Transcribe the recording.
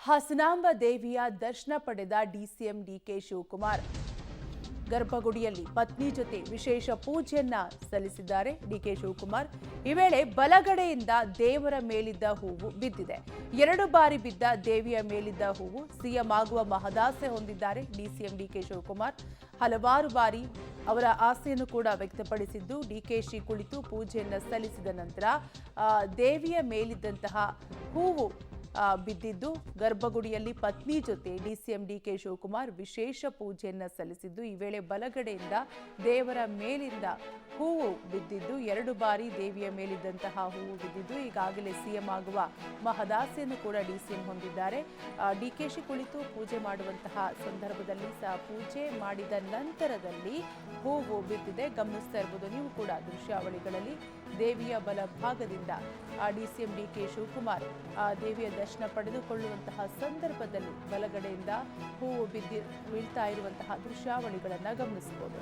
ಹಾಸನಾಂಬ ದೇವಿಯ ದರ್ಶನ ಪಡೆದ ಡಿಸಿಎಂ ಡಿಕೆ ಶಿವಕುಮಾರ್ ಗರ್ಭಗುಡಿಯಲ್ಲಿ ಪತ್ನಿ ಜೊತೆ ವಿಶೇಷ ಪೂಜೆಯನ್ನ ಸಲ್ಲಿಸಿದ್ದಾರೆ. ಡಿಕೆ ಶಿವಕುಮಾರ್ ಈ ವೇಳೆ ಬಲಗಡೆಯಿಂದ ದೇವರ ಮೇಲಿದ್ದ ಹೂವು ಬಿದ್ದಿದೆ. 2 ಬಾರಿ ಬಿದ್ದ ದೇವಿಯ ಮೇಲಿದ್ದ ಹೂವು ಸಿಎಂ ಆಗುವ ಮಹದಾಸೆ ಹೊಂದಿದ್ದಾರೆ ಡಿಸಿಎಂ ಡಿಕೆ ಶಿವಕುಮಾರ್. ಹಲವಾರು ಬಾರಿ ಅವರ ಆಸೆಯನ್ನು ಕೂಡ ವ್ಯಕ್ತಪಡಿಸಿದ್ದು, ಡಿಕೆಶಿ ಕುಳಿತು ಪೂಜೆಯನ್ನ ಸಲ್ಲಿಸಿದ ನಂತರ ದೇವಿಯ ಮೇಲಿದ್ದಂತಹ ಹೂವು ಬಿದ್ದಿದ್ದು, ಗರ್ಭಗುಡಿಯಲ್ಲಿ ಪತ್ನಿ ಜೊತೆ ಡಿಸಿಎಂ ಡಿಕೆ ಶಿವಕುಮಾರ್ ವಿಶೇಷ ಪೂಜೆಯನ್ನ ಸಲ್ಲಿಸಿದ್ದು, ಈ ವೇಳೆ ಬಲಗಡೆಯಿಂದ ದೇವರ ಮೇಲಿಂದ ಹೂವು ಬಿದ್ದಿದ್ದು, 2 ಬಾರಿ ದೇವಿಯ ಮೇಲಿದ್ದಂತಹ ಹೂವು ಬಿದ್ದಿದ್ದು, ಈಗಾಗಲೇ ಸಿಎಂ ಆಗುವ ಮಹದಾಸೆಯನ್ನು ಕೂಡ ಡಿಸಿಎಂ ಹೊಂದಿದ್ದಾರೆ. ಡಿಕೆಶಿ ಕುಳಿತು ಪೂಜೆ ಮಾಡುವಂತಹ ಸಂದರ್ಭದಲ್ಲಿ ಪೂಜೆ ಮಾಡಿದ ನಂತರದಲ್ಲಿ ಹೂವು ಬಿದ್ದಿದೆ. ಗಮನಿಸ್ತಾ ಇರಬಹುದು ನೀವು ಕೂಡ ದೃಶ್ಯಾವಳಿಗಳಲ್ಲಿ. ದೇವಿಯ ಬಲಭಾಗದಿಂದ ಡಿಸಿಎಂ ಡಿಕೆ ಶಿವಕುಮಾರ್ ದೇವಿಯ ದರ್ಶನ ಪಡೆದುಕೊಳ್ಳುವಂತಹ ಸಂದರ್ಭದಲ್ಲಿ ಬಲಗಡೆಯಿಂದ ಹೂವು ಬೀಳ್ತಾ ಇರುವಂತಹ ದೃಶ್ಯಾವಳಿಗಳನ್ನು ಗಮನಿಸಬಹುದು.